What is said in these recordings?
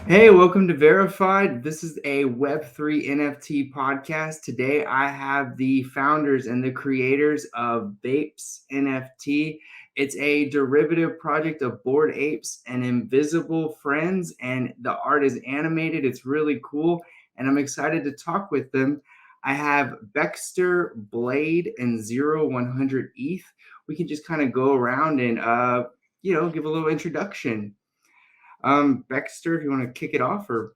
Hey, welcome to Verified. This is a Web3 NFT podcast. Today I have the founders and the creators of Vapes NFT. It's a derivative project of Bored Apes and Invisible Friends, and the art is animated. It's really cool, and I'm excited to talk with them. I have Baxter, Blade, and 0100 ETH. We can just kind of go around and give a little introduction. Baxter, if you want to kick it off, or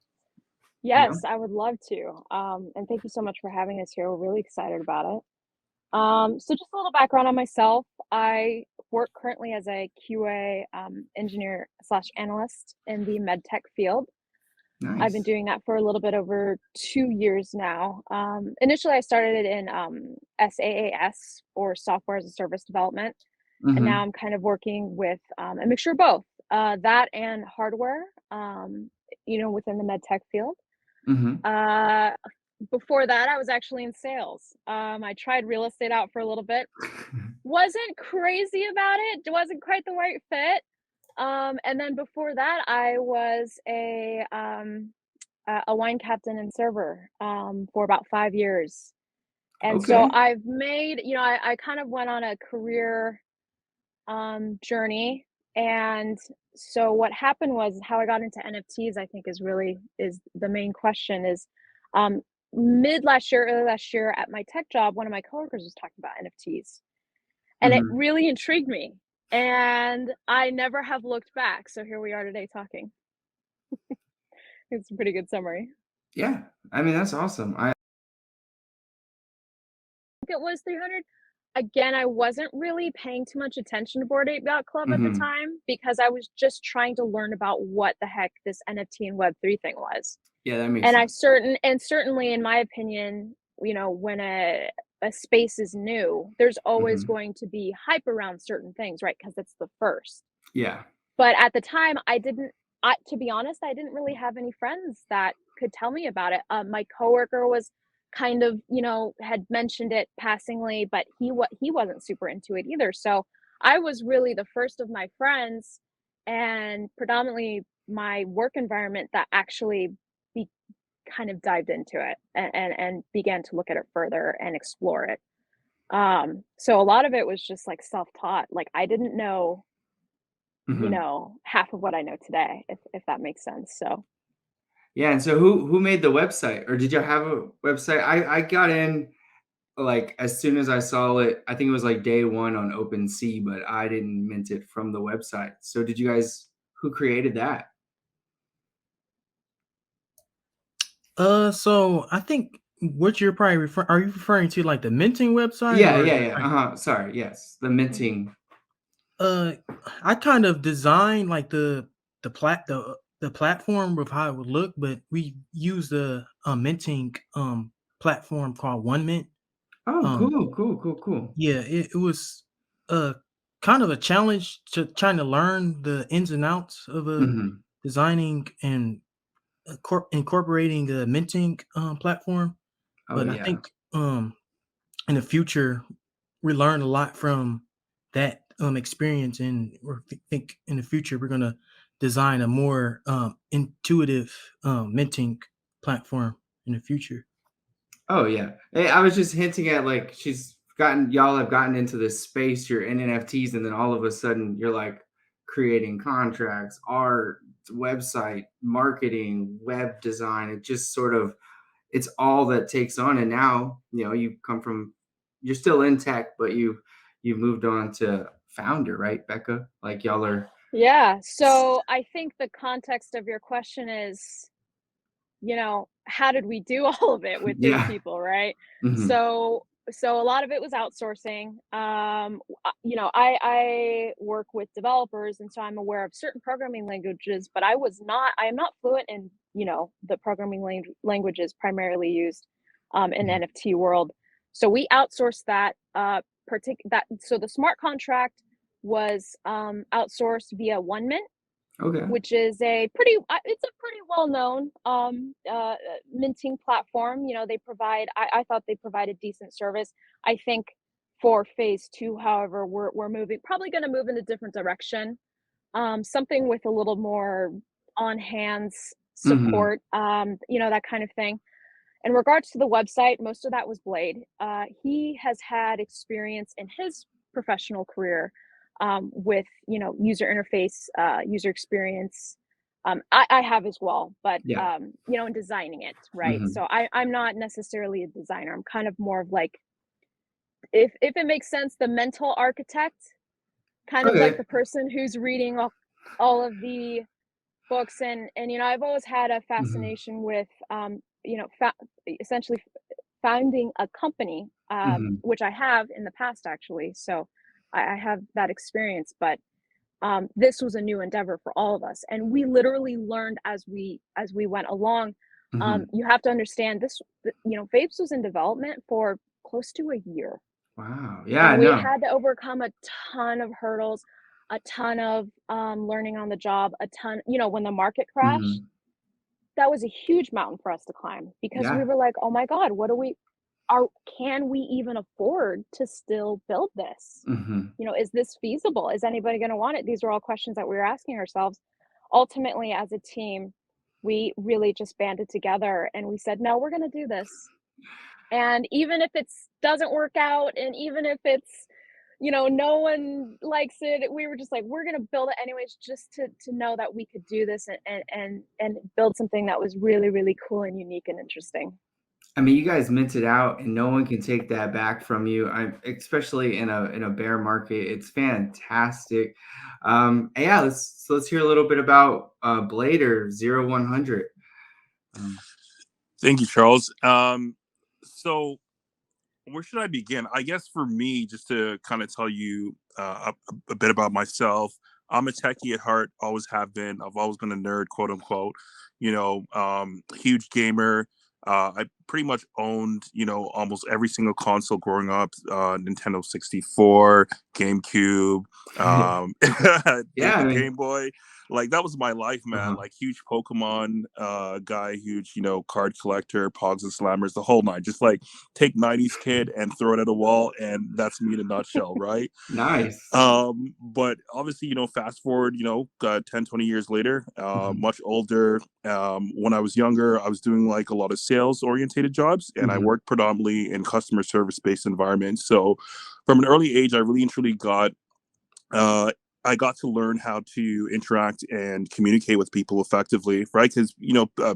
Yes, I would love to. And thank you so much for having us here. We're really excited about it. So just a little background on myself. I work currently as a QA engineer slash analyst in the med tech field. I've been nice. doing that for a little bit over 2 years now. Initially, I started in SaaS, or software as a service development, and now Mm-hmm. I'm kind of working with a mixture of both, that and hardware, within the med tech field. Mm-hmm. Uh, Before that, I was actually in sales. I tried real estate out for a little bit. Wasn't crazy about it. It wasn't quite the right fit. And then before that, I was a wine captain and server for about 5 years. And so Okay. I've made, I kind of went on a career journey. And so what happened was how I got into NFTs, I think is the main question is um early last year at my tech job, one of my coworkers was talking about NFTs and it Mm-hmm. really intrigued me. And I never have looked back. So here we are today talking. It's a pretty good summary. Yeah, I mean that's awesome. I It was 300. Again, I wasn't really paying too much attention to Bored Ape Yacht Club at the mm-hmm. time because I was just trying to learn about what the heck this NFT and Web3 thing was. Yeah, that makes And sense. certainly in my opinion, when a space is new, there's always Mm-hmm. going to be hype around certain things, right? Because it's the first. Yeah. But at the time, to be honest, I didn't really have any friends that could tell me about it. My coworker was kind of, had mentioned it passingly, but he wasn't super into it either. So I was really the first of my friends and predominantly my work environment that actually be, kind of dived into it and began to look at it further and explore it. So a lot of it was just like self-taught. Like I didn't know Mm-hmm. half of what I know today, if that makes sense. So, Yeah, and so who made the website, or did you have a website? I got in like as soon as I saw it. I think it was like day one on OpenSea, but I didn't mint it from the website. So did you guys? Who created that? So I think what you're probably referring are you referring to like the minting website Yeah, or yeah, the yeah. like Uh-huh. Sorry. Yes, the mhm. minting. uh I kind of designed like the platform of how it would look, but we use a minting platform called One Mint. Oh, Um cool, cool, cool, cool. yeah, it was kind of a challenge to trying to learn the ins and outs of Mm-hmm. designing and incorporating a minting platform. Oh But I yeah. think in the future, we learn a lot from that experience, and think in the future we're gonna design a more intuitive minting platform in the future. Oh yeah. Hey, I was just hinting at like y'all have gotten into this space, you're in NFTs, and then all of a sudden you're like creating contracts, art, website, marketing, web design. It just sort of it's all that takes on. And now, you come from you're still in tech, but you've moved on to founder, right, Becca? Like y'all are Yeah. So I think the context of your question is, how did we do all of it with three yeah. people, right? Hmm. So a lot of it was outsourcing. I work with developers, and so I'm aware of certain programming languages, but I am not fluent in, the programming languages primarily used in NFT world. So we outsourced that. So the smart contract was outsourced via OneMint, Okay. which is it's a pretty well-known minting platform. They provide I thought they provided decent service. I think for phase two, however, we're moving probably going to move in a different direction. Something with a little more on hands support, that kind of thing. In regards to the website, most of that was Blade. He has had experience in his professional career with, user interface, user experience. I have as well, but, Yeah. in designing it, right? So I'm not necessarily a designer. I'm kind of more of like, if it makes sense, the mental architect, kind of like Okay. the person who's reading all of the books, and I've always had a fascination with essentially founding a company, which I have in the past, actually. So I have that experience, but this was a new endeavor for all of us, and we literally learned as we went along. You have to understand this. Vapes was in development for close to a year, Wow. Yeah, I and we know. had to overcome a ton of hurdles, a ton of learning on the job, a ton. When the market crashed, that was a huge mountain for us to climb, because we Yeah. were like, oh my god, what do we are can we even afford to still build this? Is this feasible? Is anybody going to want it? These are all questions that we were asking ourselves. Ultimately, as a team, we really just banded together and we said, no, we're going to do this. And even if it doesn't work out, and even if it's, no one likes it, we were just like, we're going to build it anyways, just to know that we could do this, and build something that was really, really cool and unique and interesting. I mean, you guys minted out, and no one can take that back from you. Especially in a bear market. It's fantastic. And yeah, let's hear a little bit about Blade or 0100. Thank you, Charles. So where should I begin? I guess for me, just to kind of tell you a bit about myself, I'm a techie at heart, always have been. I've always been a nerd, quote unquote. Huge gamer. I pretty much owned, almost every single console growing up. Nintendo 64, GameCube, Yeah, I the mean, Game Boy. Like, that was my life, man. Like, huge Pokemon guy, huge, card collector, Pogs and Slammers, the whole nine. Just like take 90s kid and throw it at a wall, and that's me in a nutshell, right? nice. But obviously, fast forward, 10, 20 years later, much older. When I was younger, I was doing like a lot of sales orientated jobs, and I worked predominantly in customer service based environments. So from an early age, I really and truly I got to learn how to interact and communicate with people effectively, right? Because,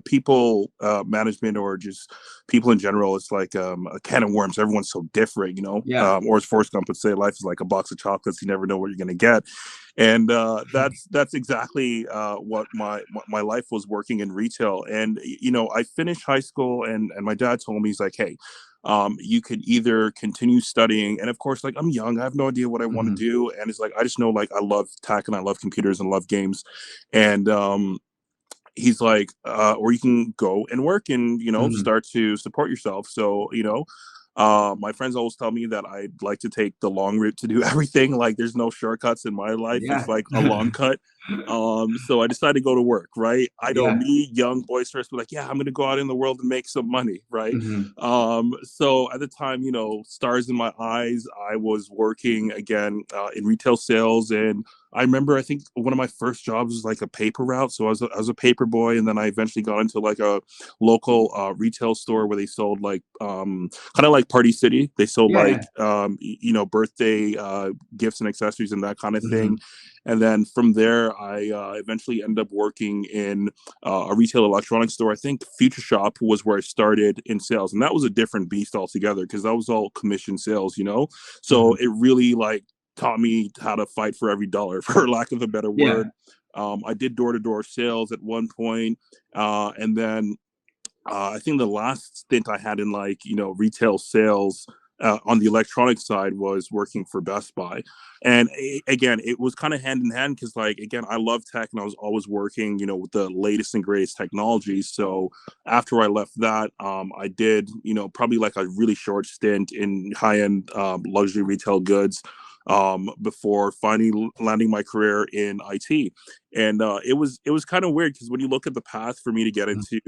people management, or just people in general, it's like a can of worms. Everyone's so different, Yeah. or as Forrest Gump would say, life is like a box of chocolates. You never know what you're going to get. And that's exactly what my life was, working in retail. And, I finished high school, and my dad told me, he's like, hey, you could either continue studying, and of course, like, I'm young, I have no idea what I want to do, and it's like, I just know, like, I love tech and I love computers and love games. And he's like, or you can go and work and, start to support yourself. So, my friends always tell me that I'd like to take the long route to do everything. Like, there's no shortcuts in my life. Yeah. It's like a long cut. So I decided to go to work, right? I know, Yeah. me, young boisterous, be like, yeah, I'm gonna go out in the world and make some money, right? So at the time, stars in my eyes, I was working again in retail sales. And I remember, I think one of my first jobs was like a paper route. So I was a paper boy, and then I eventually got into like a local retail store where they sold like kind of like Party City. They sold like birthday gifts and accessories and that kind of thing. And then from there, I eventually ended up working in a retail electronics store. I think Future Shop was where I started in sales, and that was a different beast altogether, because that was all commission sales, So it really like taught me how to fight for every dollar, for lack of a better word. I did door-to-door sales at one point, and then I think the last stint I had in like, retail sales on the electronic side was working for Best Buy. And again, it was kind of hand in hand, because like, again, I love tech, and I was always working, with the latest and greatest technologies. So after I left that, I did, probably like a really short stint in high-end luxury retail goods. before finally landing my career in IT. And it was kind of weird because when you look at the path for me to get into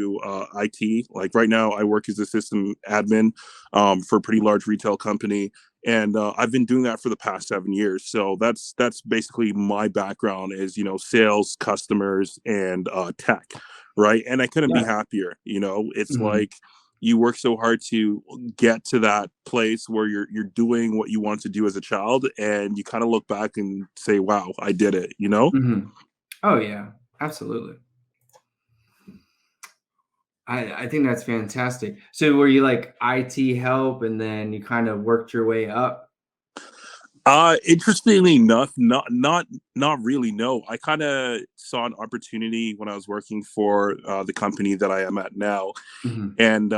IT, like right now I work as a system admin for a pretty large retail company. And I've been doing that for the past 7 years. So that's basically my background is, sales, customers, and tech, right? And I couldn't be happier. It's like you work so hard to get to that place where you're doing what you wanted to do as a child, and you kind of look back and say, wow, I did it, Oh yeah, absolutely. I think that's fantastic. So were you like IT help and then you kind of worked your way up? Interestingly enough, not really. No, I kind of saw an opportunity when I was working for the company that I am at now, and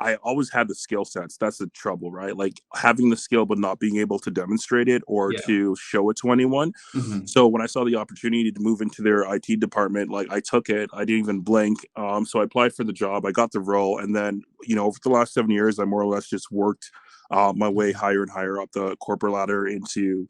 I always had the skill sets. That's the trouble, right? Like having the skill but not being able to demonstrate it or to show it to anyone. So when I saw the opportunity to move into their IT department, like I took it. I didn't even blink. So I applied for the job. I got the role, and then over the last 7 years, I more or less just worked my way higher and higher up the corporate ladder into,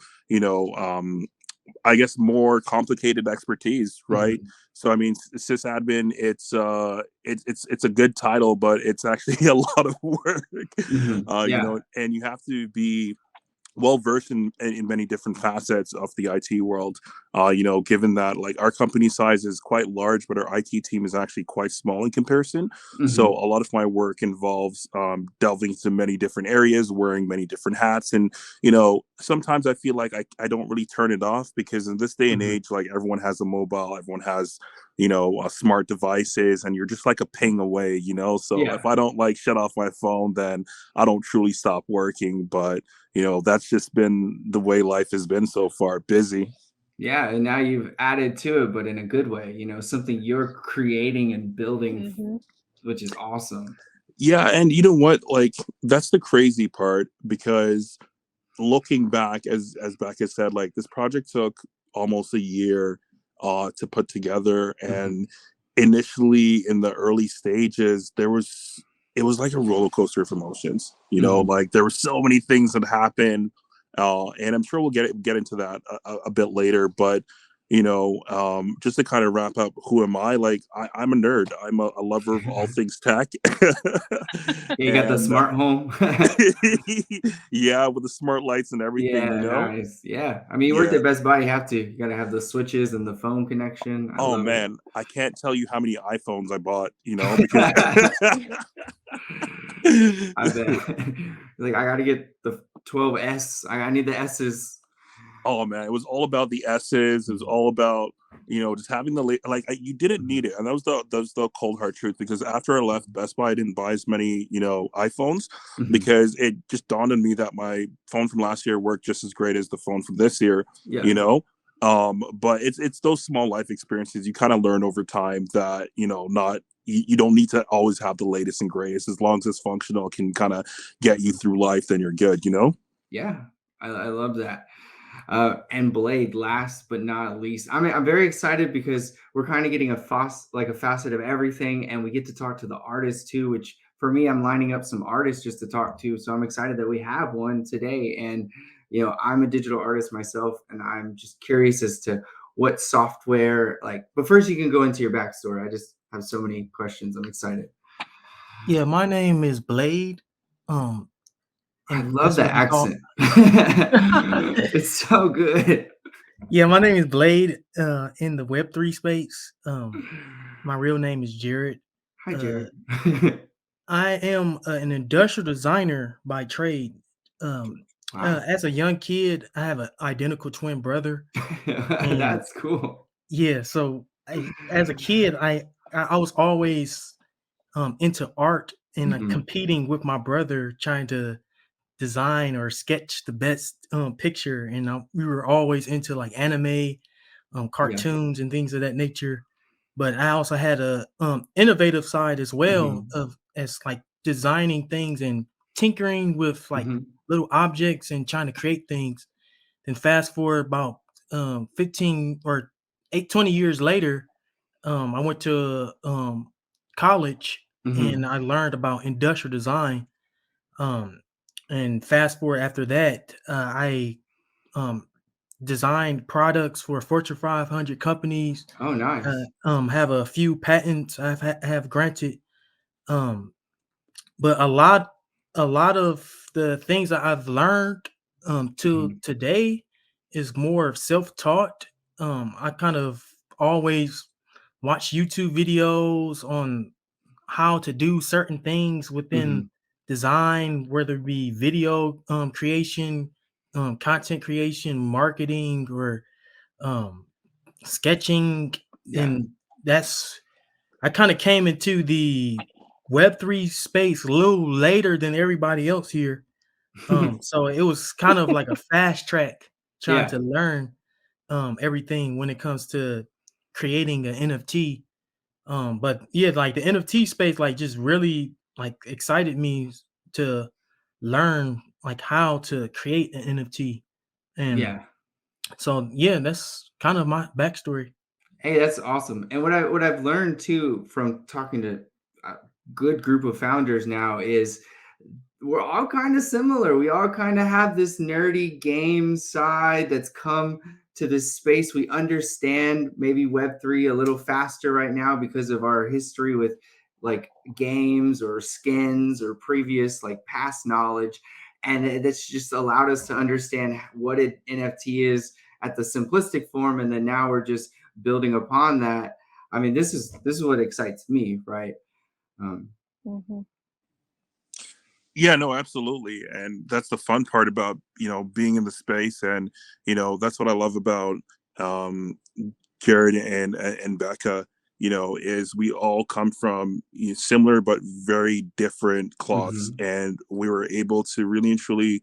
I guess more complicated expertise, right? So I mean, sysadmin, it's a good title, but it's actually a lot of work, and you have to be well versed in many different facets of the IT world. Given that like our company size is quite large, but our IT team is actually quite small in comparison. So a lot of my work involves delving into many different areas, wearing many different hats, and sometimes I feel like I don't really turn it off because in this day and age, like everyone has a mobile, everyone has smart devices, and you're just like a ping away. So if I don't like shut off my phone, then I don't truly stop working. But that's just been the way life has been so far, busy. Yeah, and now you've added to it, but in a good way, something you're creating and building, which is awesome. Yeah, and you know what? Like that's the crazy part because looking back, as Becca said, like this project took almost a year to put together, and initially in the early stages, it was like a roller coaster of emotions. Like there were so many things that happened, and I'm sure we'll get into that a bit later. But just to kind of wrap up, who am I? Like I'm a nerd. I'm a lover of all things tech. You got the smart home. Yeah, with the smart lights and everything. Nice. Yeah, I mean, you work at Best Buy. You have to. You got to have the switches and the phone connection. I love man, I can't tell you how many iPhones I bought. Because I bet. Like I got to get the 12S. I need the S's. Oh man, it was all about the S's. It was all about just having the you didn't need it, and that was the cold hard truth. Because after I left Best Buy, I didn't buy as many iPhones because it just dawned on me that my phone from last year worked just as great as the phone from this year. But it's those small life experiences you kind of learn over time that not. You don't need to always have the latest and greatest. As long as it's functional, can kind of get you through life, then you're good. Yeah, I love that. And Blade, last but not least, I mean, I'm very excited because we're kind of getting a facet of everything, and we get to talk to the artists too. Which for me, I'm lining up some artists just to talk to, so I'm excited that we have one today. And I'm a digital artist myself, and I'm just curious as to what software like. But first, you can go into your backstory. I just have so many questions. I'm excited. Yeah, my name is Blade. I And love that's that what we call. accent. It's so good. Yeah, my name is Blade. In the Web3 space, my real name is Jared. Hi, Jared. I am an industrial designer by trade. Wow. As a young kid, I have an identical twin brother. And That's cool. yeah, so as a kid, I was always into art and competing with my brother, trying to design or sketch the best picture. And we were always into like anime, cartoons and things of that nature. But I also had a innovative side as well of as like designing things and tinkering with like little objects and trying to create things. Then fast forward about 15 or 20 years later, I went to college and I learned about industrial design. And fast forward after that, I designed products for Fortune 500 companies. Oh, nice. Have a few patents have granted. But a lot of the things that I've learned till Mhm. today is more of self-taught. I kind of always watch YouTube videos on how to do certain things within Mhm. design, whether it be video creation, content creation, marketing, or um, sketching. Yeah. And that's I kind of came into the Web3 space a little later than everybody else here. So it was kind of like a fast track trying Yeah. to learn everything when it comes to creating an NFT. But yeah, like the NFT space, like just really like excited me to learn like how to create an NFT. And Yeah. so yeah, that's kind of my backstory. Hey, that's awesome. And what I've learned too from talking to a good group of founders now is we're all kind of similar. We all kind of have this nerdy game side that's come to this space. We understand maybe Web3 a little faster right now because of our history with like games or skins or previous like past knowledge. And that's just allowed us to understand what an NFT is at the simplistic form. And then now we're just building upon that. I mean, this is what excites me, right? Um, Mm-hmm. Yeah, no, absolutely. And that's the fun part about, being in the space. And, that's what I love about um, Jared and Becca, is we all come from similar but very different cloths. mhm. And we were able to really and truly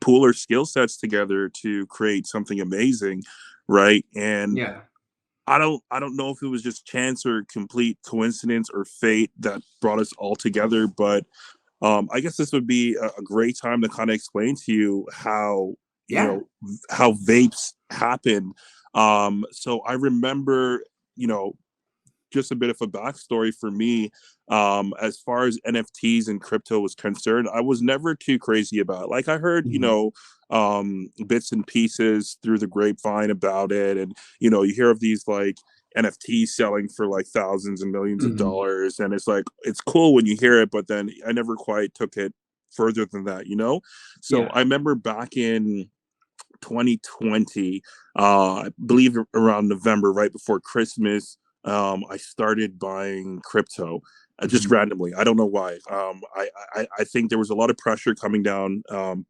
pool our skill sets together to create something amazing. Right. And Yeah. I don't know if it was just chance or complete coincidence or fate that brought us all together, but I guess this would be a great time to kind of explain to you how Yeah. how vapes happen. So I remember, you know, just a bit of a backstory for me. As far as NFTs and crypto was concerned, I was never too crazy about it. Like I heard, Mhm. bits and pieces through the grapevine about it, and you hear of these like NFTs selling for like thousands and millions of Mhm. dollars, and it's like it's cool when you hear it, but then I never quite took it further than that. So Yeah. I remember back in 2020, I believe around November, right before Christmas, I started buying crypto. Just Mhm. randomly, I don't know why. I think there was a lot of pressure coming down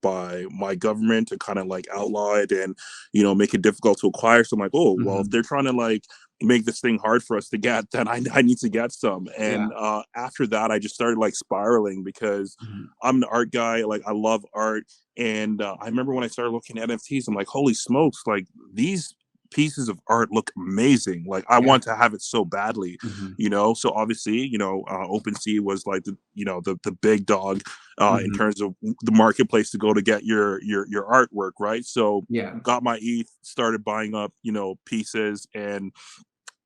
by my government to kind of like outlaw it and make it difficult to acquire. So I'm like, oh well, if Mhm. they're trying to like make this thing hard for us to get, then I need to get some. Yeah. And after that, I just started like spiraling because Mhm. I'm an art guy. Like I love art. And I remember when I started looking at NFTs, I'm like, holy smokes, like these pieces of art look amazing. Like I Yeah. want to have it so badly, Mhm. So obviously, OpenSea was like the big dog in Mhm. terms of the marketplace to go to get your artwork, right? So Yeah. got my ETH, started buying up, pieces, and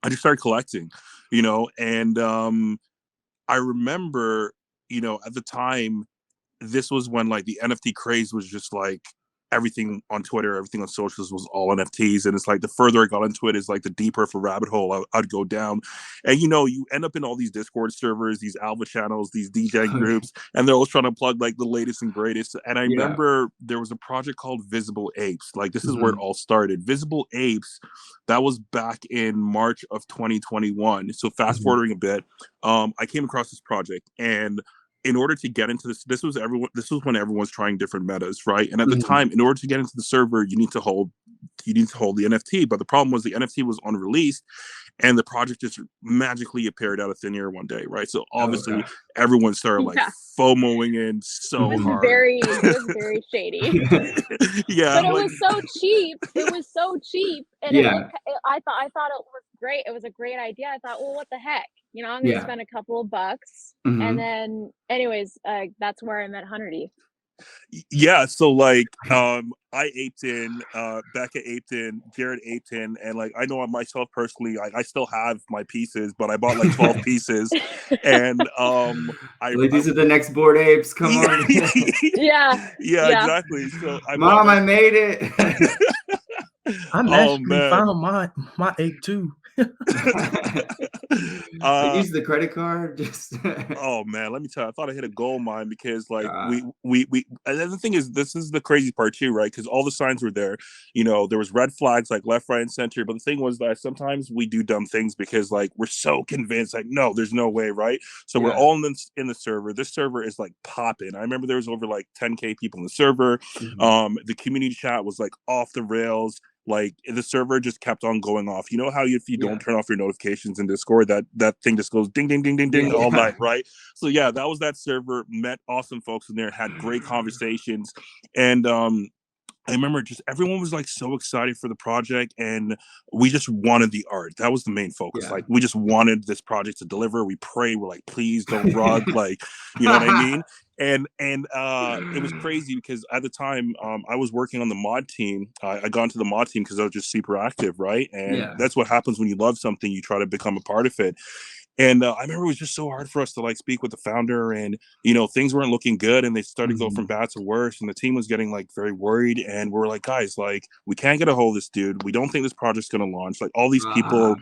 I just started collecting, and I remember, at the time this was when like the NFT craze was just like everything on Twitter, everything on socials was all NFTs. And it's like the further I got into it is like the deeper of a rabbit hole I'd go down. And you end up in all these Discord servers, these alpha channels, these DJ Okay. groups, and they're always trying to plug like the latest and greatest. And I Yeah. remember there was a project called Visible Apes. Like this is where it Mhm. all started. Visible Apes, that was back in March of 2021. So fast Mhm. forwarding a bit, I came across this project, and in order to get into this was when everyone's trying different metas, right? And at the Mhm. time, in order to get into the server, you need to hold the NFT. But the problem was the NFT was unreleased, and the project just magically appeared out of thin air one day, right? So Oh, okay. obviously everyone started like Yeah. FOMOing in It so was Mhm. hard. very shady. Yeah, But I'm it like, was so cheap. It was so cheap, and Yeah. I thought it was great. It was a great idea. I thought, well, what the heck? I'm gonna Yeah. spend a couple of bucks, and Mhm. then, anyways, that's where I met Hunterty. Yeah, so like I aped in, Becca aped in, Jared aped in, and like I know myself personally, I still have my pieces, but I bought like 12 pieces, and like, these are the next Bored Apes. Come on. Yeah. Yeah, Yeah. exactly. So I bought Mom, like I made it. I oh magically man. found my ape too. Like, use the credit card. Just Oh man, let me tell you, I thought I hit a gold mine because like God. we and then the thing is, this is the crazy part too, right? Because all the signs were there, you know, there was red flags like left, right, and center. But the thing was that sometimes we do dumb things because like we're so convinced, like, no, there's no way, right? So we're Yeah. all in the server. This server is like popping. I remember there was over like 10K people in the server. The community chat was like off the rails. Like the server just kept on going off. You know how if you don't turn off your notifications in Discord, that thing just goes ding ding ding ding ding all night, right? So yeah, that was that server. Met awesome folks in there, had great conversations, and I remember just everyone was like so excited for the project, and we just wanted the art. That was the main focus. Yeah. Like we just wanted this project to deliver. We prayed. We're like, please don't rug. Like, you know what I mean? And it was crazy because at the time I was working on the mod team. I got into the mod team because I was just super active, right? And that's what happens when you love something. You try to become a part of it. And I remember it was just so hard for us to like speak with the founder, and you know things weren't looking good, and they started to go from bad to worse, and the team was getting like very worried, and we're like, guys, like we can't get a hold of this dude. We don't think this project's gonna launch. Like all these people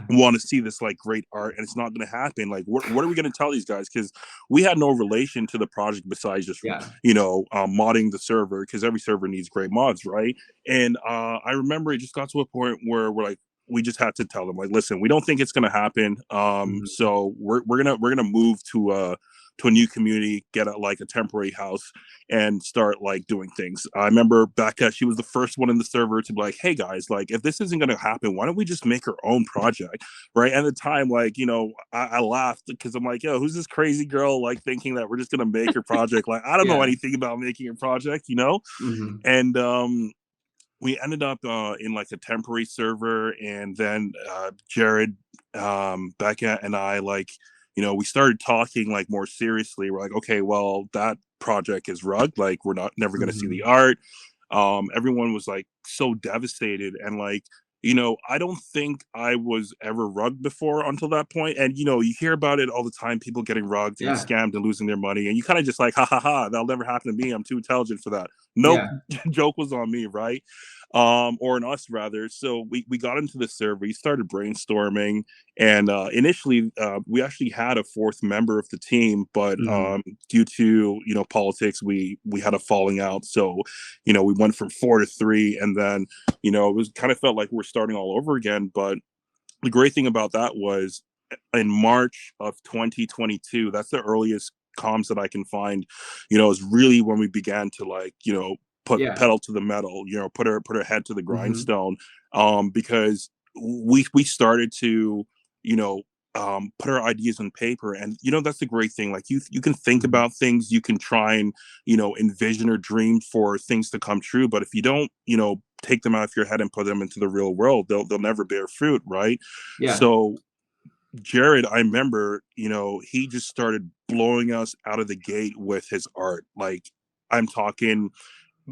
want to see this like great art, and it's not gonna happen. Like what are we gonna tell these guys? Because we had no relation to the project besides just you know modding the server, because every server needs great mods, right? And I remember it just got to a point where we're like, we just had to tell them like, listen, we don't think it's gonna happen. So we're gonna move to a new community, get like a temporary house, and start like doing things. I remember Becca, she was the first one in the server to be like, hey guys, like if this isn't gonna happen, why don't we just make our own project, right? At the time, like, you know, I laughed because I'm like, yo, who's this crazy girl like thinking that we're just gonna make her project? Like I don't know anything about making a project, you know. And we ended up in like a temporary server, and then Jared, Becca, and I, like, you know, we started talking like more seriously. We're like, okay, well, that project is rugged. Like, we're not never going to see the art. Everyone was like so devastated, and like, you know, I don't think I was ever rugged before until that point. And you know, you hear about it all the time, people getting rugged and scammed and losing their money, and you kind of just like, ha ha ha, that'll never happen to me. I'm too intelligent for that. Nope, joke was on me, right? Or on us rather. So we got into the server, we started brainstorming, and initially we actually had a fourth member of the team, but due to, you know, politics, we had a falling out. So, you know, we went from 4 to 3, and then, you know, it was kind of felt like we're starting all over again. But the great thing about that was in March of 2022, that's the earliest comms that I can find, you know, is really when we began to like, you know, put pedal to the metal, you know, put our head to the grindstone, because we started to, you know, put our ideas on paper. And you know, that's the great thing, like you can think about things, you can try and, you know, envision or dream for things to come true, but if you don't, you know, take them out of your head and put them into the real world, they'll never bear fruit, right? So Jared, I remember, you know, he just started blowing us out of the gate with his art. Like, I'm talking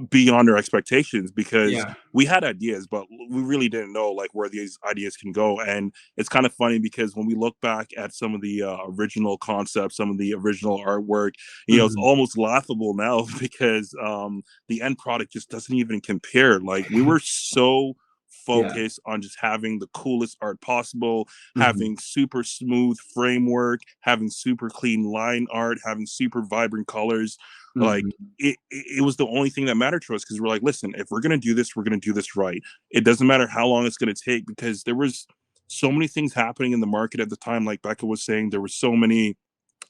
beyond our expectations, because we had ideas, but we really didn't know like where these ideas can go. And it's kind of funny because when we look back at some of the original concepts, some of the original artwork, you know, it's almost laughable now because the end product just doesn't even compare. Like, we were so focused on just having the coolest art possible, having super smooth framework, having super clean line art, having super vibrant colors. Like, it was the only thing that mattered to us, because we're like, listen, if we're going to do this, we're going to do this right. It doesn't matter how long it's going to take, because there was so many things happening in the market at the time. Like Becca was saying, there were so many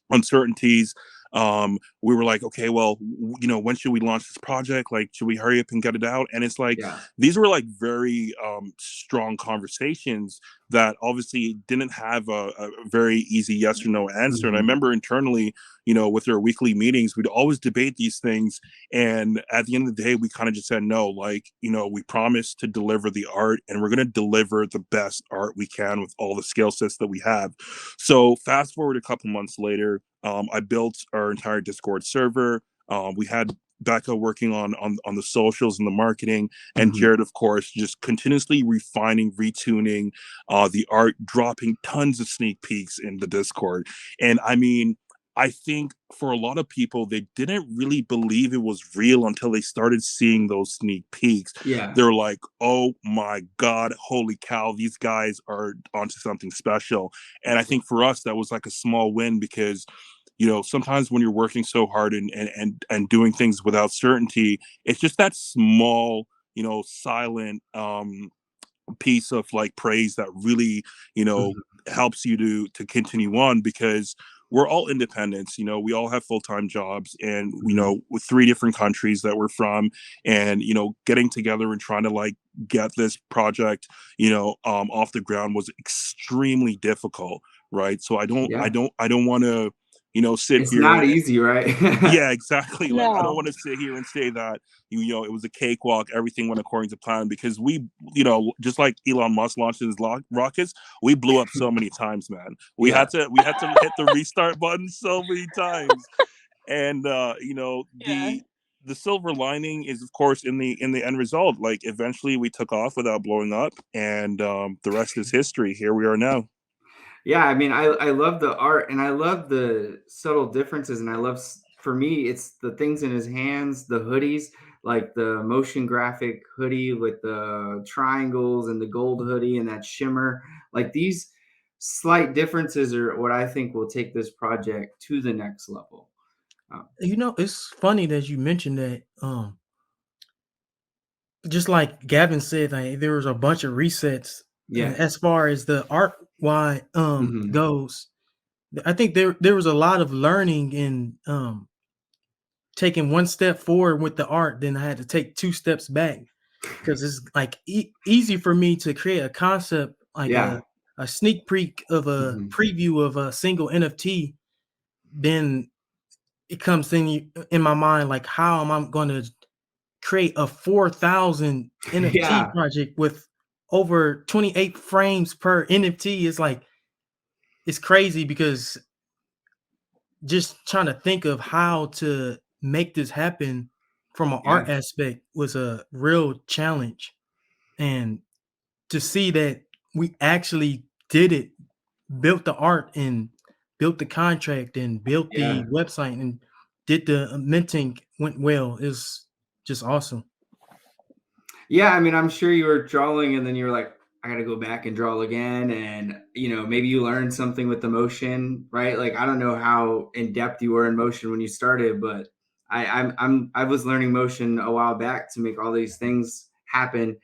uncertainties. We were like, okay, well, you know, when should we launch this project? Like, should we hurry up and get it out? And it's like, these were like very strong conversations that obviously didn't have a very easy yes or no answer. And I remember internally, you know, with our weekly meetings, we'd always debate these things, and at the end of the day, we kind of just said no. Like, you know, we promised to deliver the art, and we're going to deliver the best art we can with all the skill sets that we have. So fast forward a couple months later, I built our entire Discord server. We had Becca working on the socials and the marketing, and Jared, of course, just continuously refining, retuning the art, dropping tons of sneak peeks in the Discord. And I mean, I think for a lot of people, they didn't really believe it was real until they started seeing those sneak peeks. Yeah. They're like, oh my God, holy cow, these guys are onto something special. And I think for us, that was like a small win, because sometimes when you're working so hard and doing things without certainty, it's just that small, silent piece of like praise that really, helps you to continue on, because we're all independents. We all have full-time jobs, and with 3 different countries that we're from, and getting together and trying to like get this project off the ground was extremely difficult, right? So I don't want to sit it's here not easy, right? yeah, exactly. Like, I don't No. want to sit here and say that it was a cakewalk, everything went according to plan, because we, just like Elon Musk launched his rockets, we blew up so many times, man. We had to hit the restart button so many times. And the silver lining is, of course, in the end result. Like, eventually we took off without blowing up, and the rest is history. Here we are now. Yeah, I mean, I love the art, and I love the subtle differences, and I love, for me, it's the things in his hands, the hoodies, like the motion graphic hoodie with the triangles, and the gold hoodie and that shimmer. Like, these slight differences are what I think will take this project to the next level. It's funny that you mentioned that. Just like Gavin said, like, there was a bunch of resets. Yeah. As far as the art wide goes, I think there was a lot of learning in taking one step forward with the art, then I had to take 2 steps back, because it's like easy for me to create a concept, like Yeah. a sneak peek of a preview of a single NFT. Then it comes in my mind, like, how am I going to create a 4,000 NFT Yeah. project with over 28 frames per NFT? Is like, it's crazy, because just trying to think of how to make this happen from an art Yeah. aspect was a real challenge. And to see that we actually did it, built the art and built the contract and built Yeah. the website and did the minting went well, is just awesome. Yeah, I mean, I'm sure you were drawing, and then you were like, I got to go back and draw again. And, maybe you learned something with the motion, right? Like, I don't know how in depth you were in motion when you started, but I was learning motion a while back to make all these things happen.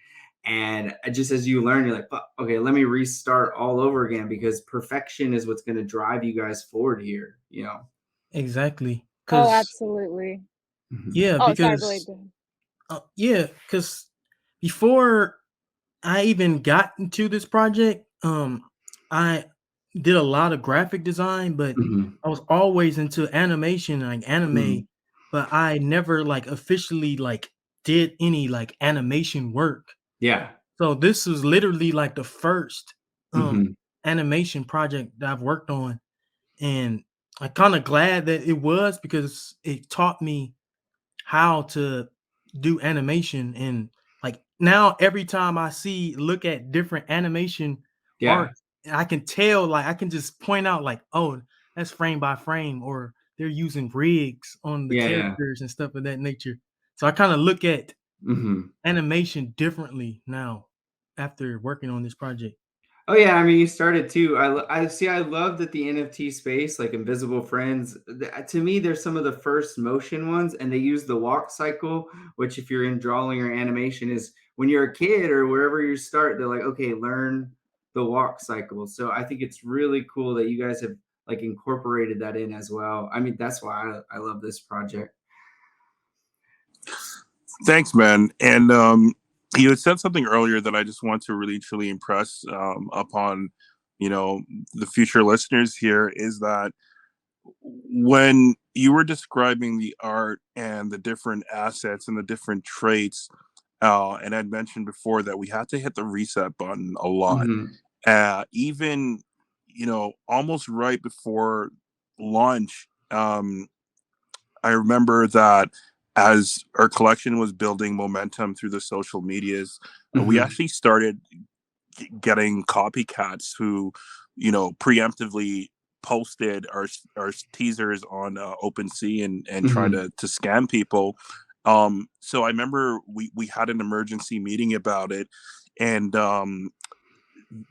And just as you learn, you're like, okay, let me restart all over again, because perfection is what's going to drive you guys forward here, Exactly. Oh, Because absolutely. yeah, Oh, sorry, Blade. because because before I even got into this project, I did a lot of graphic design, but I was always into animation, like anime, but I never like officially like did any like animation work. Yeah. So this was literally like the first animation project that I've worked on, and I'm kind of glad that it was, because it taught me how to do animation. And like, now every time I look at different animation Yeah. art, I can tell, like, I can just point out, like, oh, that's frame by frame, or they're using rigs on the Yeah. Yeah. characters and stuff of that nature. So I kind of look at Mm-hmm. animation differently now after working on this project. Oh yeah, I mean, you started too. I see. I love that the NFT space, like Invisible Friends, to me, they're some of the first motion ones, and they use the walk cycle, which, if you're in drawing or animation, is when you're a kid or wherever you start, they're like, okay, learn the walk cycle. So I think it's really cool that you guys have like incorporated that in as well. I mean, that's why I love this project. Thanks, man. And you had said something earlier that I just want to really truly impress upon the future listeners here, is that when you were describing the art and the different assets and the different traits, and I'd mentioned before that we had to hit the reset button a lot, even almost right before launch. I remember that as our collection was building momentum through the social medias, we actually started getting copycats who, you know, preemptively posted our teasers on OpenSea and tried to scam people. So I remember we had an emergency meeting about it, and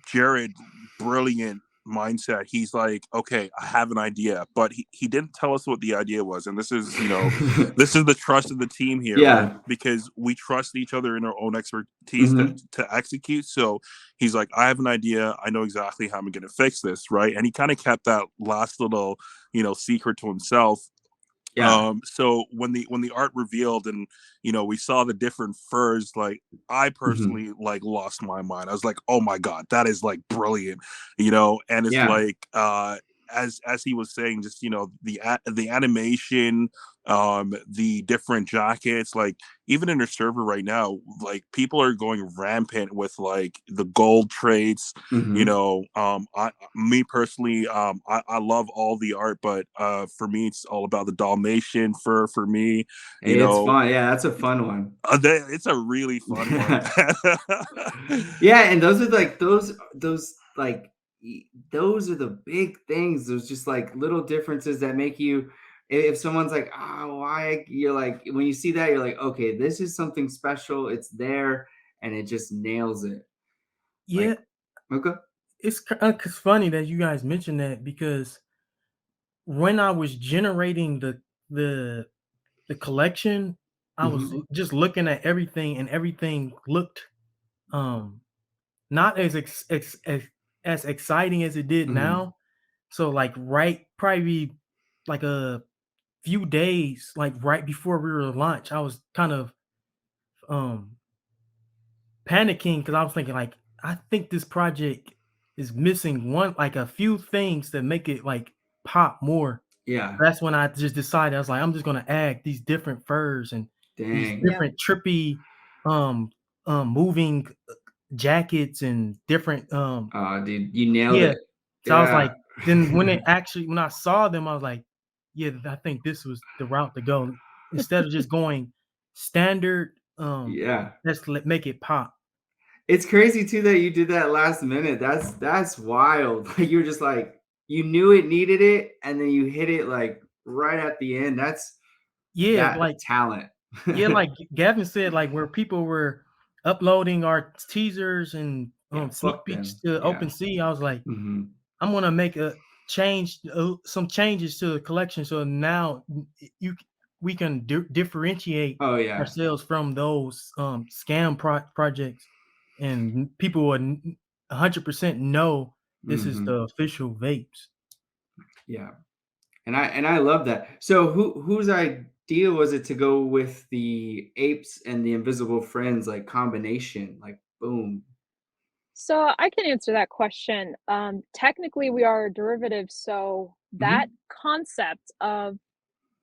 Jared, brilliant mindset, he's like, okay, I have an idea, but he didn't tell us what the idea was. And this is, you know, this is the trust of the team here, right? Because we trust each other in our own expertise to execute. So he's like, I have an idea, I know exactly how I'm gonna fix this, right? And he kind of kept that last little, you know, secret to himself. So when the art revealed and, you know, we saw the different furs, like I personally like lost my mind. I was like, oh my God, that is like brilliant, you know. And it's like as he was saying, just, you know, the animation, the different jackets, like even in our server right now, like people are going rampant with like the gold traits, you know. Me personally, I love all the art, but for me it's all about the Dalmatian fur for me, you know. It's fun. Yeah, that's a fun one. It's a really fun one. Yeah, and those are like those like those are the big things. There's just like little differences that make you, if someone's like, oh, why, you're like, when you see that, you're like, okay, this is something special. It's there, and it just nails it. Yeah. Okay. It's funny that you guys mentioned that, because when I was generating the collection, I was just looking at everything, and everything looked not as exciting as it did now. So like probably like a few days, like right before we were to launch, I was kind of panicking, because I was thinking like, I think this project is missing like a few things that make it like pop more. Yeah. That's when I just decided, I was like, I'm just gonna add these different furs and these different trippy moving jackets and different Oh, dude, you nailed it. So I was like, then when I saw them, I was like, yeah, I think this was the route to go. Instead of just going standard, let's make it pop. It's crazy too that you did that last minute. That's wild. Like you're just like, you knew it needed it, and then you hit it like right at the end. That's like talent. like Gavin said, like where people were uploading our teasers and sneak peeks to OpenSea, I was like, I'm gonna make some changes to the collection, so now we can differentiate ourselves from those scam projects, and people would 100% know this is the official Vapes. Yeah, and I love that. So whose idea was it to go with the apes and the invisible friends, like combination, like boom? So I can answer that question. Technically, we are a derivative, so that concept of,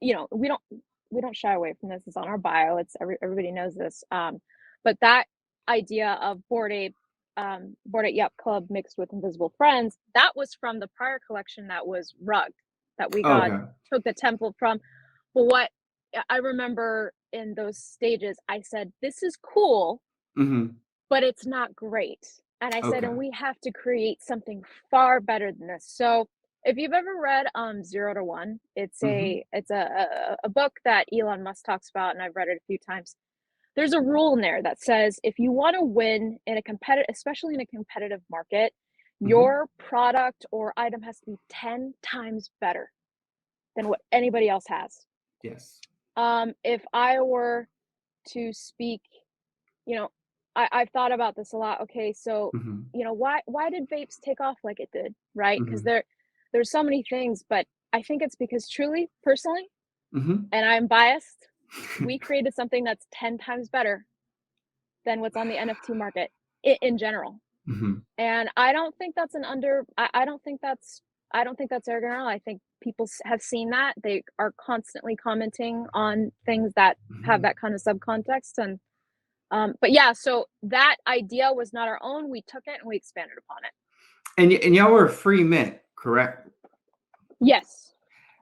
you know, we don't shy away from this. It's on our bio. It's everybody knows this. But that idea of Bored Ape Yacht Club mixed with Invisible Friends, that was from the prior collection that was rugged, that we took the template from. But what I remember in those stages, I said, "This is cool, but it's not great." And I said, and we have to create something far better than this. So if you've ever read 0 to 1, it's a book that Elon Musk talks about, and I've read it a few times. There's a rule in there that says if you want to win in a competitive, especially in a competitive market, your product or item has to be 10 times better than what anybody else has. Yes. If I were to speak, you know, I've thought about this a lot. Okay, so you know, why did vapes take off like it did, right? Because there's so many things, but I think it's because truly, personally, and I'm biased, we created something that's 10 times better than what's on the NFT market in general. And I don't think that's I don't think that's arrogant at all. I think people have seen that. They are constantly commenting on things that have that kind of subcontext. And but yeah, so that idea was not our own. We took it and we expanded upon it. And y'all were free mint, correct? Yes.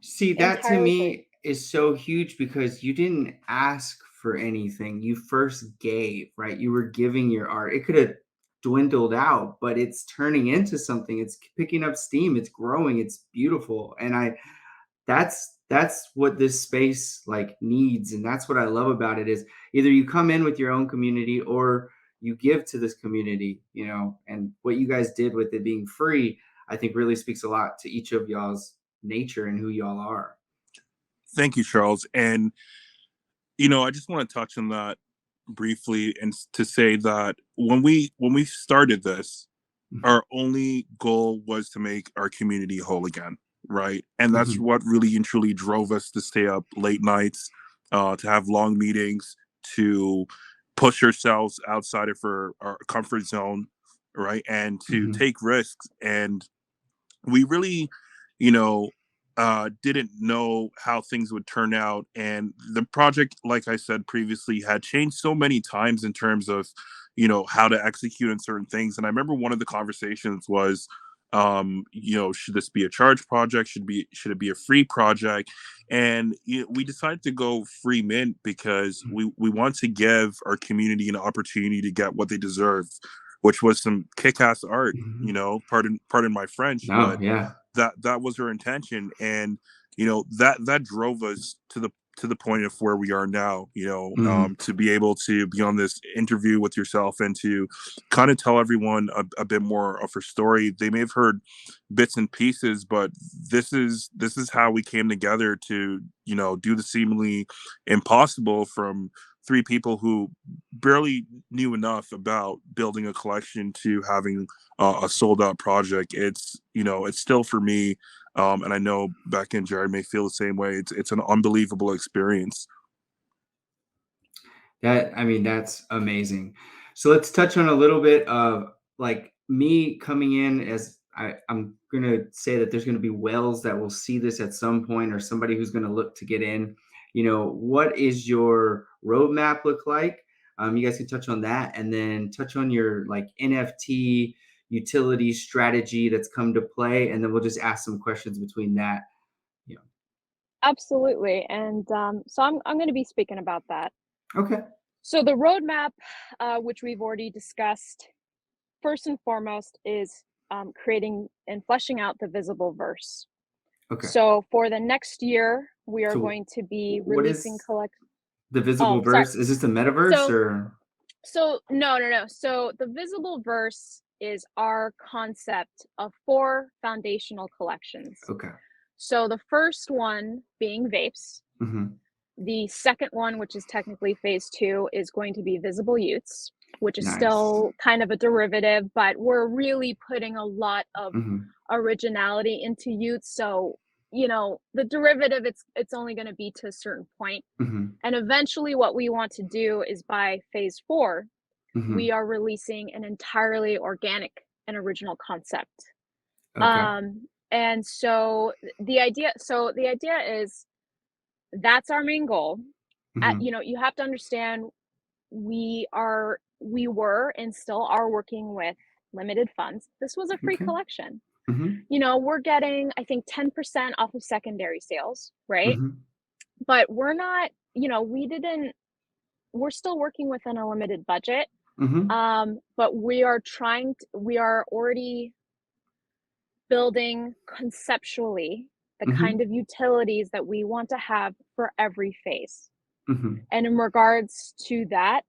See, that to Entirely me, free. is so huge because you didn't ask for anything. You first gave, right? You were giving your art. It could have dwindled out, but it's turning into something. It's picking up steam. It's growing. It's beautiful. And that's what this space like needs. And that's what I love about it is either you come in with your own community or you give to this community, you know, and what you guys did with it being free, I think really speaks a lot to each of y'all's nature and who y'all are. Thank you, Charles. And, you know, I just want to touch on that briefly and to say that when we started this, our only goal was to make our community whole again, right? And that's what really and truly drove us to stay up late nights, to have long meetings, to push ourselves outside of our comfort zone, right? And to take risks. And we really, you know, didn't know how things would turn out. And the project, like I said previously, had changed so many times in terms of, you know, how to execute on certain things. And I remember one of the conversations was, you know, should this be a charge project? Should it be a free project? And we decided to go free mint because we want to give our community an opportunity to get what they deserve, which was some kick-ass art, you know, pardon my French, but that was our intention. And, you know, that drove us to the point of where we are now, you know, to be able to be on this interview with yourself and to kind of tell everyone a bit more of her story. They may have heard bits and pieces, but this is how we came together to, you know, do the seemingly impossible from three people who barely knew enough about building a collection to having a sold out project. It's, you know, it's still for me, and I know Becca and Jared may feel the same way. It's an unbelievable experience. I mean, that's amazing. So let's touch on a little bit of like me coming in as I'm going to say that there's going to be whales that will see this at some point or somebody who's going to look to get in. You know, what is your roadmap look like? You guys can touch on that and then touch on your like NFT utility strategy that's come to play. And then we'll just ask some questions between that. You know. Absolutely. And so I'm going to be speaking about that. Okay. So the roadmap, which we've already discussed, first and foremost is creating and fleshing out the visible verse. Okay. So for the next year, we are going to be releasing the visible verse. Is this the metaverse or? So no. So the visible verse is our concept of 4 foundational collections. Okay. So the first one being vapes. The second one, which is technically phase 2, is going to be visible utes, which is still kind of a derivative, but we're really putting a lot of originality into utes. So, you know, the derivative, it's only going to be to a certain point. And eventually what we want to do is by phase 4, we are releasing an entirely organic and original concept. And so the idea is that's our main goal. You know, you have to understand we were and still are working with limited funds. This was a free collection. You know, we're getting, I think, 10% off of secondary sales, right? But we're not, you know, we're still working within a limited budget. But we are already building conceptually the kind of utilities that we want to have for every phase. And in regards to that,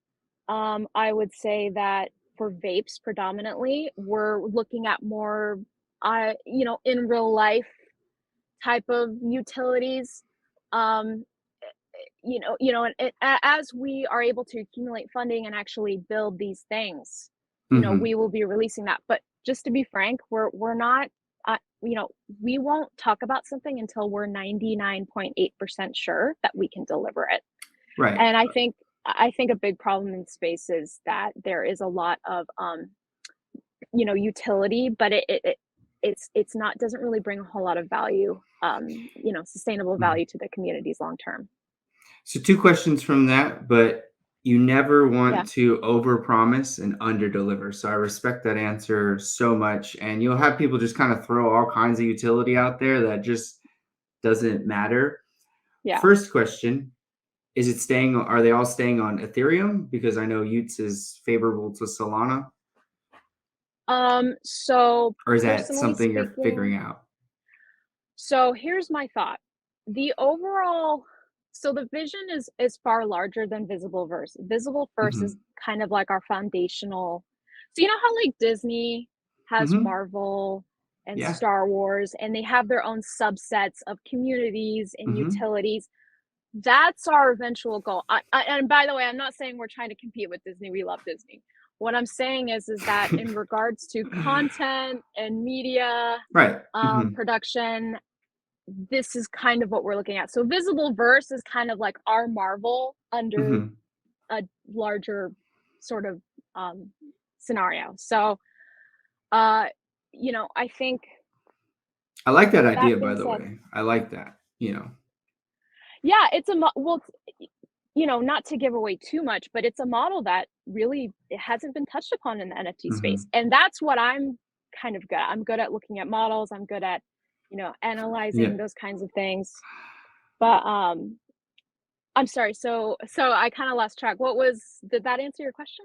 I would say that for vapes predominantly, we're looking at more, you know, in real life type of utilities. You know, and as we are able to accumulate funding and actually build these things, you know, we will be releasing that. But just to be frank, we're not. You know, we won't talk about something until we're 99.8% sure that we can deliver it. Right. And I think a big problem in space is that there is a lot of, you know, utility, but it's not, doesn't really bring a whole lot of value, you know, sustainable value to the communities long term. So 2 questions from that, but you never want to overpromise and underdeliver. So I respect that answer so much. And you'll have people just kind of throw all kinds of utility out there that just doesn't matter. Yeah. First question, are they all staying on Ethereum? Because I know ULABSx is favorable to Solana. So Or is that personally something you're speaking, figuring out? so here's my thought. The overall, so the vision is far larger than Visibleverse. Visibleverse is kind of like our foundational. So you know how like Disney has Marvel and Yeah. Star Wars, and they have their own subsets of communities and utilities. That's our eventual goal. And by the way, I'm not saying we're trying to compete with Disney. We love Disney. What I'm saying is that in regards to content and media, Right. production, this is kind of what we're looking at. So Visibleverse is kind of like our Marvel under a larger sort of scenario. So, you know, I think. I like that idea, That by being the said, way. I like that, you know. yeah, it's well, you know, not to give away too much, but it's a model that really it hasn't been touched upon in the NFT space. And that's what I'm kind of good at. I'm good at looking at models. I'm good at, you know, analyzing those kinds of things. But I'm sorry. So I kind of lost track. Did that answer your question?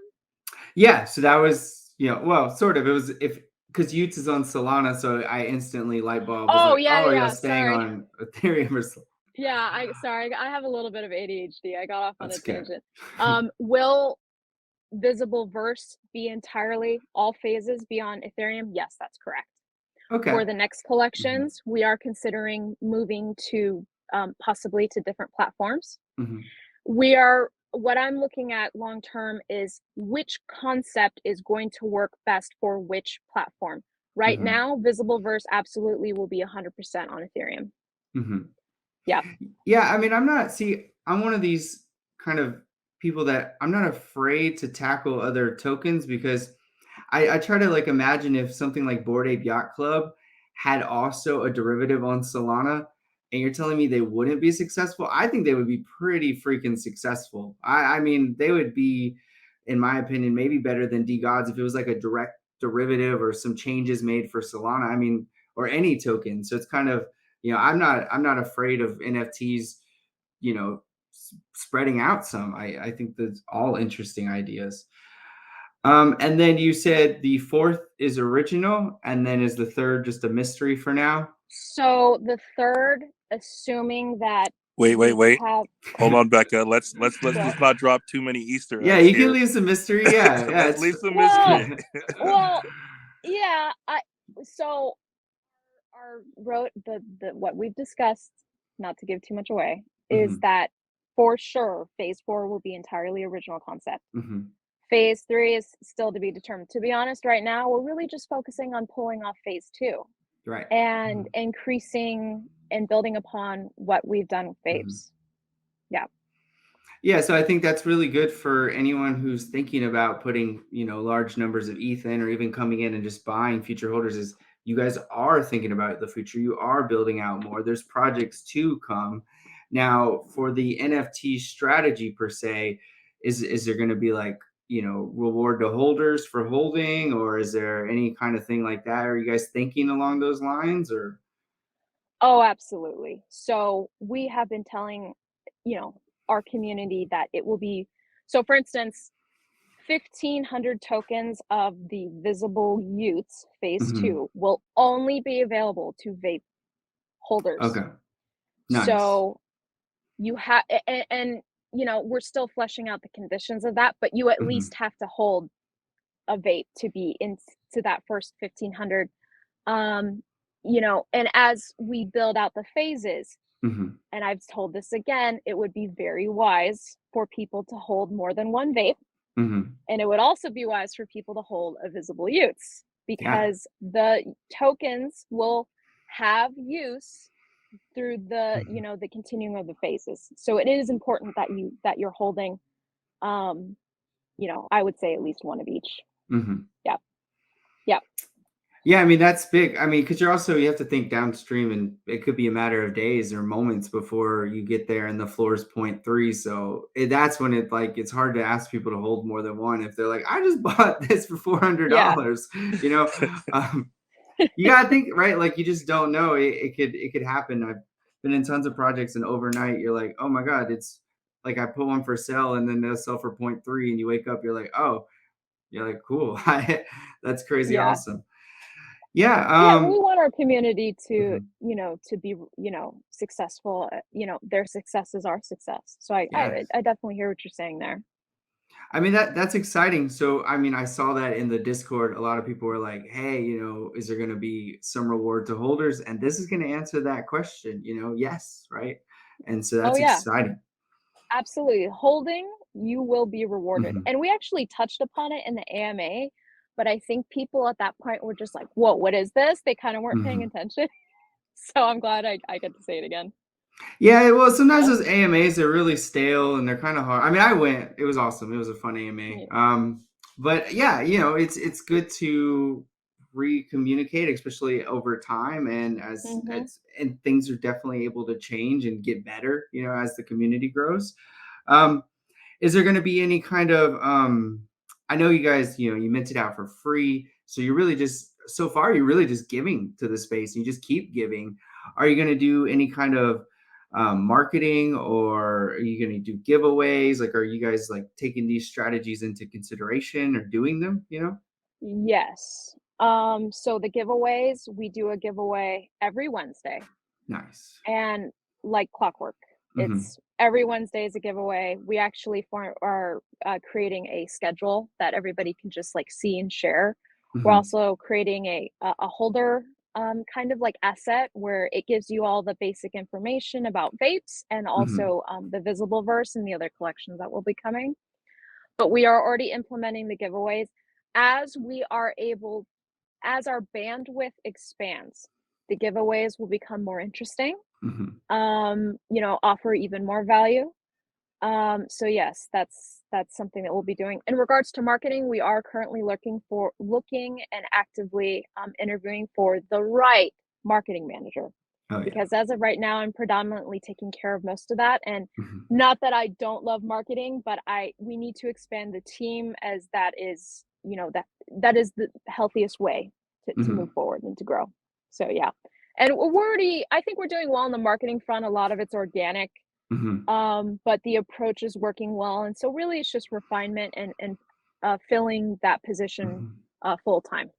Yeah, so that was, you know, well, sort of. It was because ULABSx is on Solana, so I instantly light bulb was like, oh, yeah, staying sorry. on Ethereum or Yeah, I have a little bit of ADHD. I got off on a tangent. Good. Will Visibleverse be entirely all phases be on Ethereum? Yes, that's correct. Okay. For the next collections, we are considering moving to possibly to different platforms. What I'm looking at long term is which concept is going to work best for which platform. Right now, Visibleverse absolutely will be 100% on Ethereum. Yeah. Yeah, I mean, I'm one of these kind of people that I'm not afraid to tackle other tokens because I try to like imagine if something like Bored Ape Yacht Club had also a derivative on Solana, and you're telling me they wouldn't be successful. I think they would be pretty freaking successful. I mean, they would be, in my opinion, maybe better than DGods if it was like a direct derivative or some changes made for Solana. I mean, or any token. So it's kind of, you know, I'm not afraid of NFTs, you know, spreading out some. I think that's all interesting ideas. And then you said the fourth is original, and then is the third just a mystery for now? So the third, assuming that Wait. have Hold on, Becca. Let's just not drop too many Easter eggs. Yeah, you here. can leave some mystery. Yeah, let's leave some mystery. Well, yeah. So our wrote the what we've discussed, not to give too much away, is that for sure phase 4 will be entirely original concept. Phase 3 is still to be determined. To be honest, right now we're really just focusing on pulling off phase 2, right, and increasing and building upon what we've done with Vapes. Yeah, so I think that's really good for anyone who's thinking about putting, you know, large numbers of ETH in, or even coming in and just buying future holders. Is you guys are thinking about the future. You are building out more. There's projects to come. Now, for the NFT strategy per se, is there going to be like, you know, reward to holders for holding, or is there any kind of thing like that? Are you guys thinking along those lines, or? Oh, absolutely. So we have been telling, you know, our community that it will be, so for instance, 1,500 tokens of the visible ULABSx phase 2 will only be available to vape holders. Okay. Nice. So you have, and you know, we're still fleshing out the conditions of that, but you at least have to hold a vape to be into that first 1,500. You know, and as we build out the phases, and I've told this again, it would be very wise for people to hold more than one vape. And it would also be wise for people to hold a visible ULABSx, because the tokens will have use through the, you know, the continuum of the phases. So it is important that you're holding, you know, I would say at least one of each. Yeah, I mean, that's big. I mean, because you have to think downstream, and it could be a matter of days or moments before you get there and the floor is 0.3. So that's when it's hard to ask people to hold more than one if they're like, I just bought this for $400, you know. You gotta think, right? Like, you just don't know. It could happen. I've been in tons of projects, and overnight you're like, oh my God, it's like I put one for sale and then they'll sell for 0.3, and you wake up, you're like, oh, you're like, cool. That's crazy Yeah. awesome. Yeah. Yeah, we want our community to, Mhm. to be, successful. Their success is our success. So I, Yes. I, I definitely hear what you're saying there. I mean, that's exciting. So, I mean, I saw that in the Discord. A lot of people were like, "Hey, is there going to be some reward to holders?" And this is going to answer that question. Yes, right? And so Oh that's yeah, exciting. absolutely. Holding, you will be rewarded. Mhm, And we actually touched upon it in the AMA, but I think people at that point were just like, "Whoa, what is this?" They kind of weren't paying mhm. attention. So I'm glad I get to say it again. Yeah, well, sometimes Yeah. those AMAs they're really stale and they're kind of hard. I mean, I went; it was awesome. It was a fun AMA. Yeah. But yeah, it's good to re-communicate, especially over time, and as Mhm. it's and things are definitely able to change and get better. As the community grows. Um, Is there going to be any kind of I know you guys, you mint it out for free, so you're really just so far you're really just giving to the space, and you just keep giving. Are you going to do any kind of marketing, or are you going to do giveaways? Like, are you guys like taking these strategies into consideration or doing them? Yes. So the giveaways, we do a giveaway every Wednesday. Nice. And like clockwork, Hmm. it's every Wednesday is a giveaway. We actually are creating a schedule that everybody can just like see and share. We're Hmm. also creating a holder kind of like asset where it gives you all the basic information about vapes and Hmm. also the visible verse and the other collections that will be coming. But we are already implementing the giveaways as we are able, as our bandwidth expands. The giveaways will become more interesting, Hmm. offer even more value. So yes, that's something that we'll be doing. In regards to marketing, we are currently looking and actively interviewing for the right marketing manager. Oh yeah. Because as of right now, I'm predominantly taking care of most of that. And Hmm. not that I don't love marketing, but we need to expand the team as that is, that is the healthiest way to move Hmm. forward and to grow. So yeah. And I think we're doing well on the marketing front. A lot of it's organic, Hmm. but the approach is working well. And so really it's just refinement and filling that position Hmm. full time.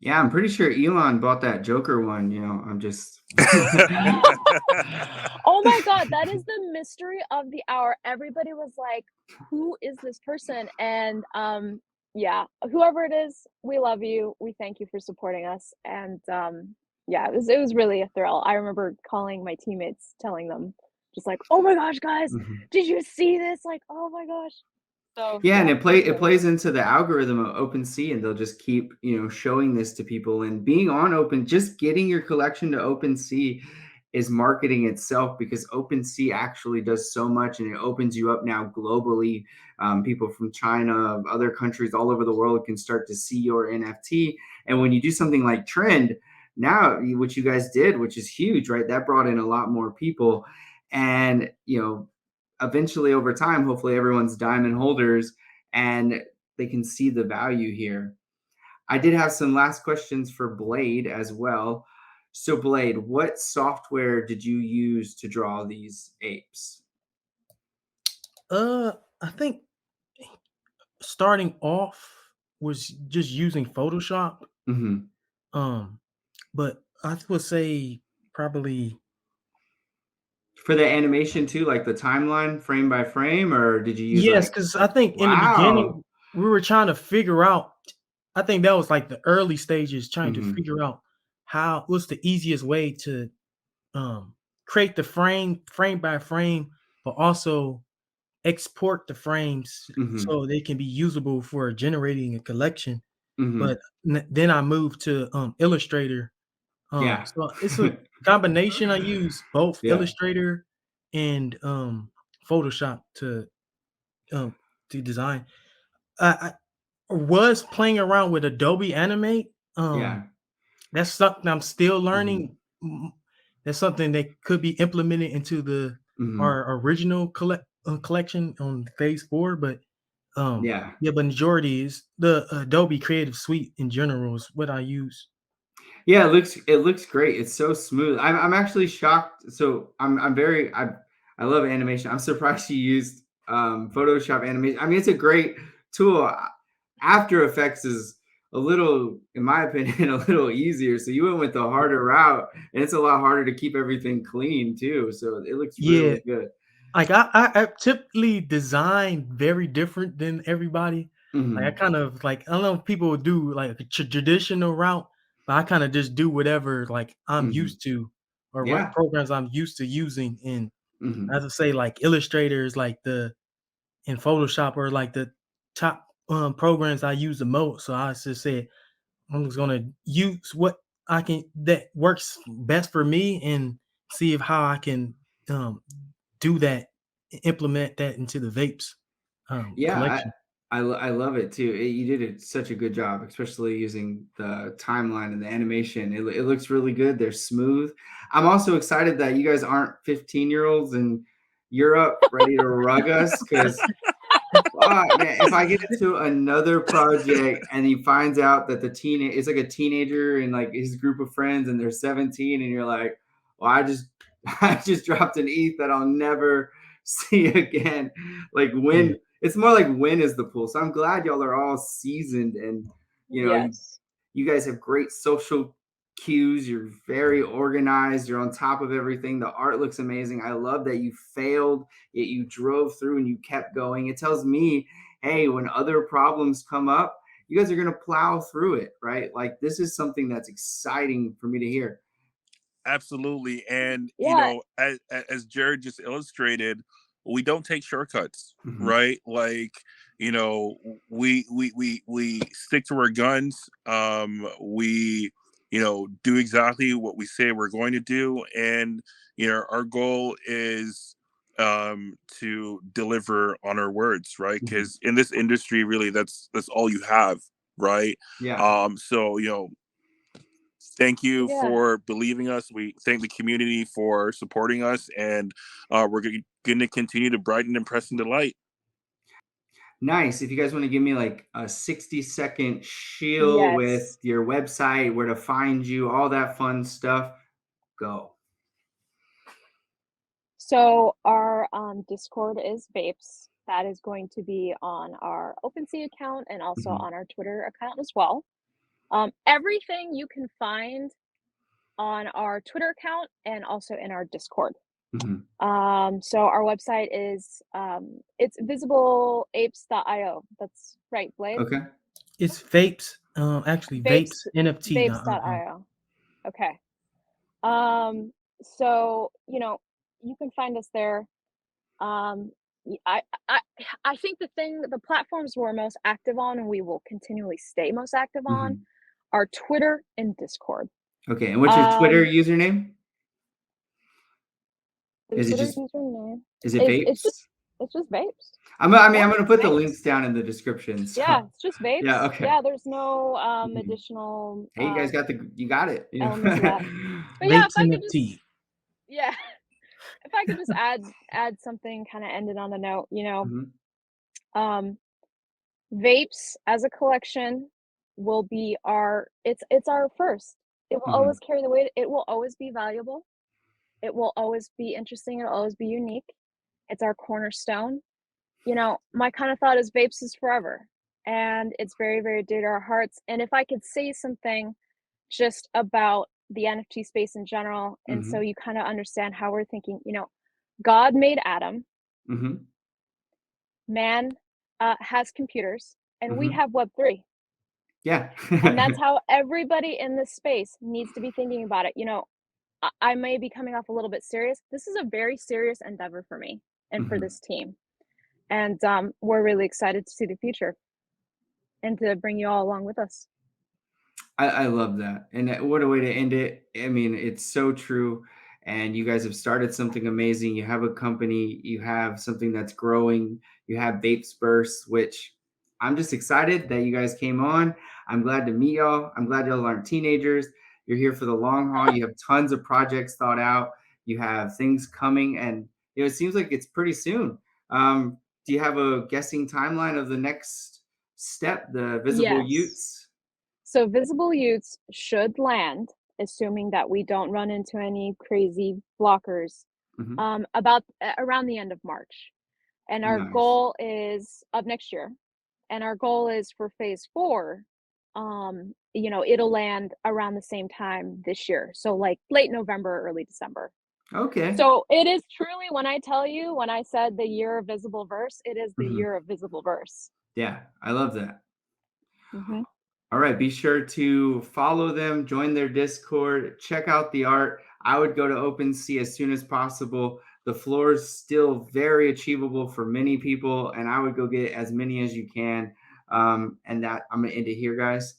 Yeah, I'm pretty sure Elon bought that Joker one. I'm just. Oh my god, that is the mystery of the hour. Everybody was like, "Who is this person?" And yeah, whoever it is, we love you. We thank you for supporting us. And yeah, it was really a thrill. I remember calling my teammates, telling them just like, "Oh my gosh, guys, Mhm. did you see this?" Like, "Oh my gosh." So, Yeah, and yeah, it it play was it really plays fun. into the algorithm of OpenSea, and they'll just keep, showing this to people. And being on just getting your collection to OpenSea is marketing itself, because OpenSea actually does so much, and it opens you up now globally. People from China, other countries all over the world can start to see your NFT. And when you do something like Trend, now what you guys did, which is huge, right? That brought in a lot more people, and eventually over time, hopefully everyone's diamond holders and they can see the value here. I did have some last questions for Blade as well. So Blade, what software did you use to draw these apes? I think starting off was just using Photoshop. Hmm. Um, but I would say probably For the animation too, like the timeline frame by frame, or did you use yes, like, because I think in the wow. beginning we were trying to figure out. I think that was like the early stages, trying to Hmm. figure out what's the easiest way to um create the frame by frame, but also export the frames Hmm. so they can be usable for generating a collection. But Hmm. then I moved to Illustrator. Yeah. So it's a combination. I use both Yeah. Illustrator and Photoshop um to design. I was playing around with Adobe Animate. Yeah. That's something I'm still Hmm. learning. Mm, That's something that could be implemented into Hmm. our original collection on phase 4, but Yeah. yeah, but majority is the Adobe Creative Suite in general is what I use. Yeah, it looks great. It's so smooth. I'm actually shocked. So I love animation. I'm surprised you used Photoshop animation. I mean, it's a great tool. After Effects is a little, in my opinion, a little easier. So you went with the harder route, and it's a lot harder to keep everything clean too. So it looks Yeah, really good. like I typically design very different than everybody. Like I Hmm. kind of like I don't know if people would do like a traditional route, but I kind of just do whatever like I'm Hmm. used to or what Yeah. programs I'm used to using. And Hmm. as I say, like Illustrator is like the in Photoshop are like the top programs I use the most. So I just said I'm just gonna use what I can that works best for me and see if how I can um, do that, implement that into the vapes Yeah, collection. I love it too. You did such a good job, especially using the timeline and the animation. It looks really good. They're smooth. I'm also excited that you guys aren't 15-year-olds in Europe ready to rug us because man, if I get into another project and he finds out that it's like a teenager and like his group of friends and they're 17 and you're like, well, I just dropped an ETH that I'll never see again. Like Yeah, it's more like when is the pool. So I'm glad y'all are all seasoned and you know Yes. you guys have great social cues. You're very organized. You're on top of everything. The art looks amazing. I love that you failed, yet you drove through and you kept going. It tells me, hey, when other problems come up, you guys are going to plow through it, right? Like this is something that's exciting for me to hear. Absolutely. And, Yeah. as Jared just illustrated, we don't take shortcuts, Hmm. right? Like, we stick to our guns. We, do exactly what we say we're going to do. And, our goal is to deliver on our words, right? Hmm. Because in this industry, really, that's all you have, right? Yeah. So, thank you Yeah. for believing us. We thank the community for supporting us, and we're going to continue to brighten, impress, and delight. Nice. If you guys want to give me like a 60-second shill with Yes. your website, where to find you, all that fun stuff, go. So our Discord is Vapes. That is going to be on our OpenSea account and also Hmm. on our Twitter account as well. Everything you can find on our Twitter account and also in our Discord. Hmm. So our website is it's visibleapes.io. That's right, Blade. Okay. it's vapes. Actually, vapes Vapes NFT. vapes.io. Okay. So, you can find us there. Um, I I think the platforms we're most active on and we will continually stay most active on Hmm. are Twitter and Discord. Okay. And what's your Twitter Um, username? the Is it Twitter just username is it is vapes? it's just Vapes. I mean, Yeah, I'm gonna it's put the Vapes. links down in the description. Yeah, So it's just yeah, Vapes. okay. Yeah, there's no Mhm. additional Hey, you got it. elements of that. But yeah, if Vapes I could just NFT. yeah, if I could just add something, kind of end it on a note, Mhm. um Vapes as a collection will be it's our first. It will always Mhm. carry the weight. It will always be valuable. It will always be interesting. It'll always be unique. It's our cornerstone. My kind of thought is vapes is forever. And it's very, very dear to our hearts. And if I could say something just about the NFT space in general, and so Mhm. you kind of understand how we're thinking, God made Adam, Mhm. man has computers, and we Mhm. have Web3. Yeah. And that's how everybody in this space needs to be thinking about it. I may be coming off a little bit serious. This is a very serious endeavor for me and for Mhm. this team. And we're really excited to see the future and to bring you all along with us. I love that. And what a way to end it. I mean, it's so true. And you guys have started something amazing. You have a company, you have something that's growing, you have Vapes Burst, which I'm just excited that you guys came on. I'm glad to meet y'all. I'm glad y'all aren't teenagers. You're here for the long haul. You have tons of projects thought out. You have things coming, and it seems like it's pretty soon. Do you have a guessing timeline of the next step, the Visible Yes. Utes? So Visible Utes should land, assuming that we don't run into any crazy blockers, Mhm. around the end of March. And our Nice. goal is of next year. And our goal is for phase 4, it'll land around the same time this year. So like late November, early December. Okay. So it is truly, when I said the year of Visible Verse, it is the Mhm. year of Visible Verse. Yeah, I love that. Mhm. All right, be sure to follow them, join their Discord, check out the art. I would go to OpenSea as soon as possible. The floor is still very achievable for many people, and I would go get as many as you can. And that I'm gonna end it here, guys.